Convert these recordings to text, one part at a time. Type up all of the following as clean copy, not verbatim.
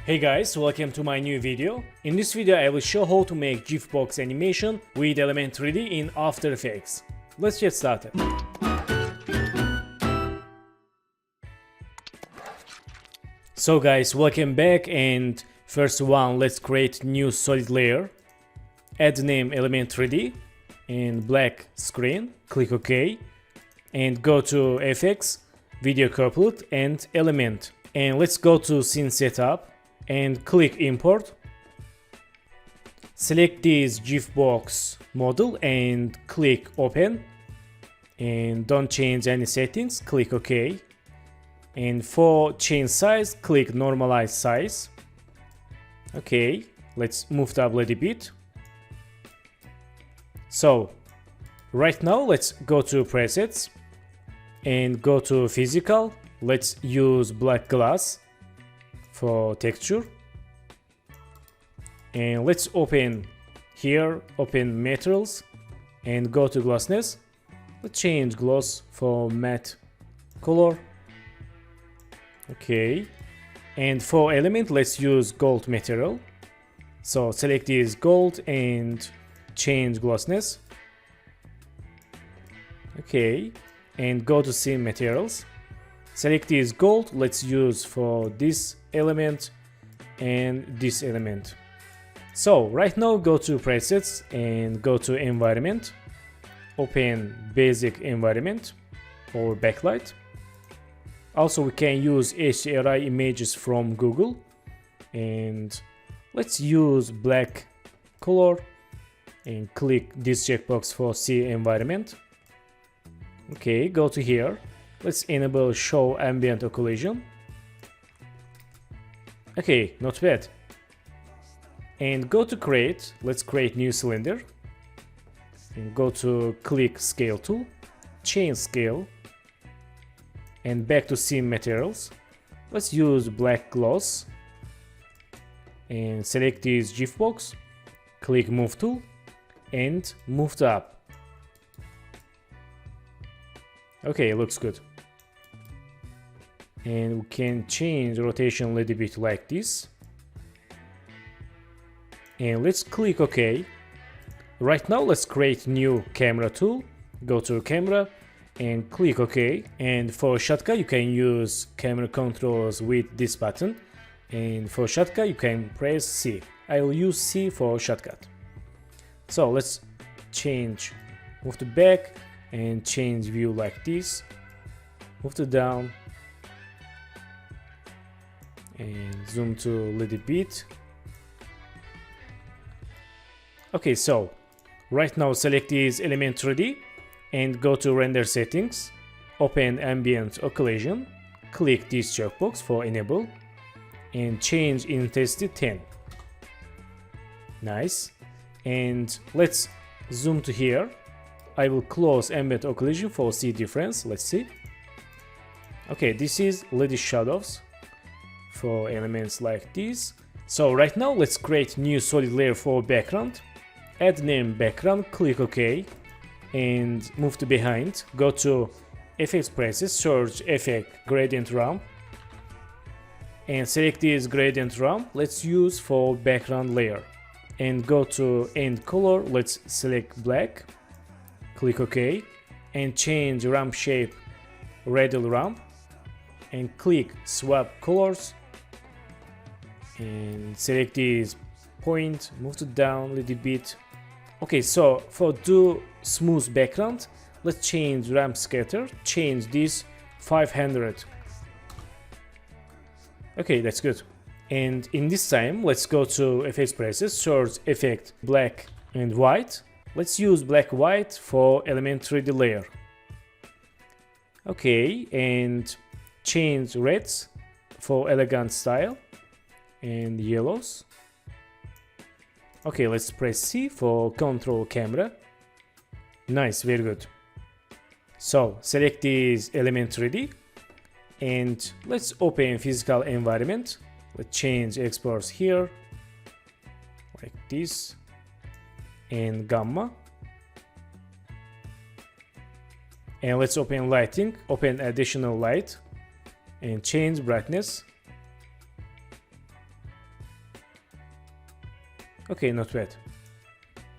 Hey guys, welcome to my new video. In this video I will show how to make GIF box animation with Element 3D in After Effects. Let's get started. So guys, welcome back, and first one, let's create new solid layer. Add name Element 3D and black screen, click OK, and go to FX, video couplet and element. And let's go to scene setup and click import. Select this GIF box model and click open, and don't change any settings, click OK. And for change size, click normalize size. Okay, let's move up a little bit. So right now let's go to presets and go to physical. Let's use black glass for texture, and let's open here, open materials and go to glossness. Let's change gloss for matte color. Okay, and for element let's use gold material. So select this gold and change glossness. Okay, and go to scene materials. Select this gold, let's use for this element and this element. So right now go to presets and go to environment. Open basic environment or backlight. Also we can use HDRI images from Google, and let's use black color and click this checkbox for see environment. Okay, go to here. Let's enable show ambient occlusion. Okay, not bad. And go to create. Let's create new cylinder. And go to click scale tool, change scale, and back to scene materials. Let's use black gloss and select this GIF box. Click move tool and move to up. Okay, looks good. And we can change rotation a little bit like this. And let's click OK. Right now let's create new camera tool. Go to camera and click OK. And for shotgun you can use camera controls with this button. And for shotgun you can press C. I will use C for shotgun. So let's change, move to back and change view like this. Move to down. And zoom to a little bit. Okay, so right now select this element 3D and go to render settings, open ambient occlusion, click this checkbox for enable and change intensity 10. Nice. And let's zoom to here. I will close ambient occlusion for see difference. Let's see. Okay, this is little shadows for elements like this. So right now let's create new solid layer for background. Add name background, click OK and move to behind. Go to FX presets, search effect gradient ramp and select this gradient ramp. Let's use for background layer and go to end color. Let's select black, click OK and change ramp shape radial ramp and click swap colors and select this point, move it down a little bit. Okay, so for do smooth background, let's change ramp scatter, change this 500. Okay, that's good. And in this time, let's go to FX presets, search effect black and white. Let's use black white for element 3D layer. Okay, and change reds for elegant style and yellows. Okay, let's press C for control camera. Nice, very good. So select this element 3D and let's open physical environment. Let's change exports here like this and gamma. And let's open lighting, open additional light and change brightness. Okay, not bad.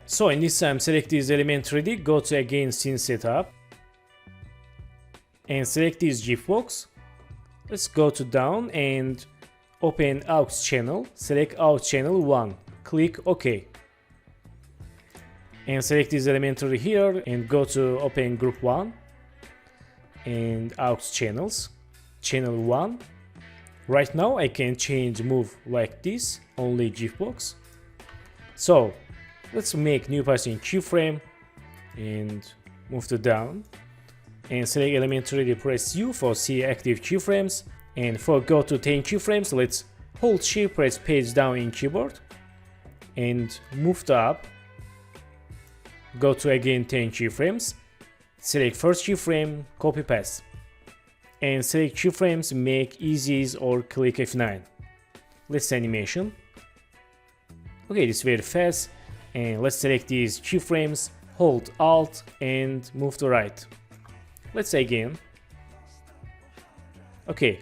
So in this time, select this element 3D, go to again scene setup, and select this GIF box. Let's go to down and open aux channel, select aux channel 1, click OK. And select this element 3D here and go to open group 1 and aux channels, channel 1. Right now I can change move like this, only GIF box. So let's make new person keyframe and move to down and select element 3D, press U for see active keyframes, and for go to 10 keyframes let's hold shift, press page down in keyboard and move to up, go to again 10 keyframes, select first keyframe, copy paste, and select keyframes, make easies or click F9. Let's animation. Okay, this is very fast. And let's select these keyframes, hold Alt and move to right. Let's again. Okay,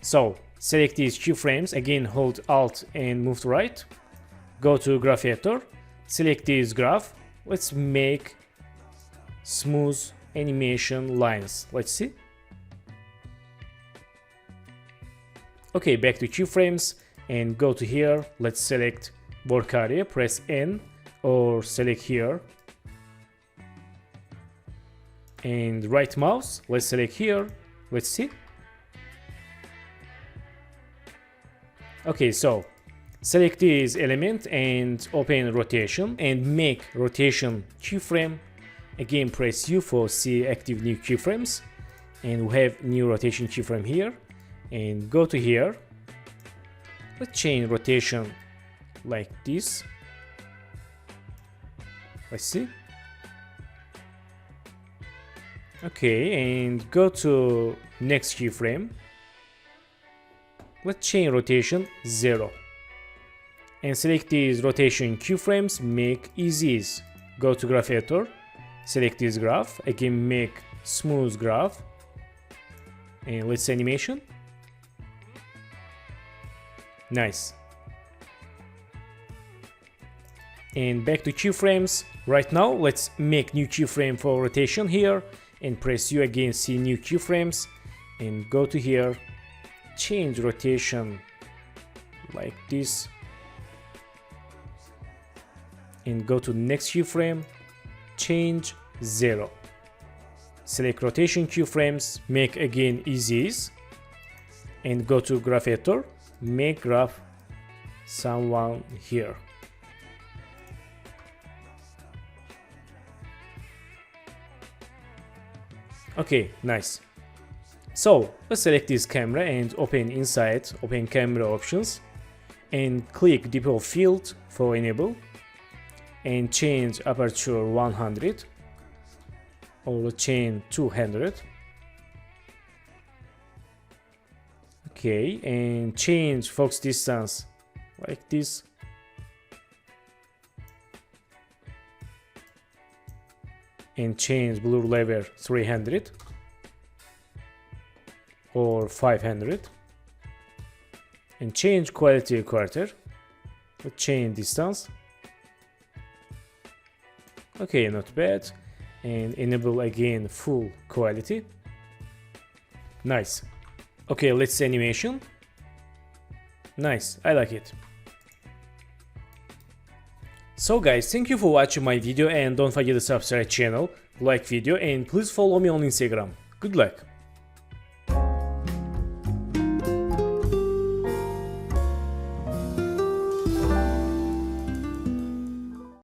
so select these keyframes, again hold Alt and move to right. Go to graph editor, select this graph. Let's make smooth animation lines. Let's see. Okay, back to keyframes and go to here. Let's select work area, press N or select here and right mouse, let's select here, let's see. Okay, so select this element and open rotation and make rotation keyframe. Again press U for see active new keyframes and we have new rotation keyframe here and go to here. Let's change rotation like this. Let's see. Okay, and go to next keyframe. Let's change rotation 0 and select these rotation keyframes, make easies. Go to graph editor, select this graph, again make smooth graph and let's animation. Nice. And back to keyframes. Right now let's make new keyframe for rotation here and press U again, see new keyframes and go to here, change rotation like this and go to next keyframe, change 0. Select rotation keyframes, make again easies and go to graph editor, make graph someone here. Okay, nice. So let's select this camera and open inside, open camera options and click depth of field for enable and change aperture 100 or change 200. Okay, and change focus distance like this. And change blur level 300 or 500 and change quality quarter, change distance. Okay, not bad, and enable again full quality. Nice. Okay, let's see animation. Nice, I like it. So guys, thank you for watching my video and don't forget to subscribe channel, like video and please follow me on Instagram. Good luck!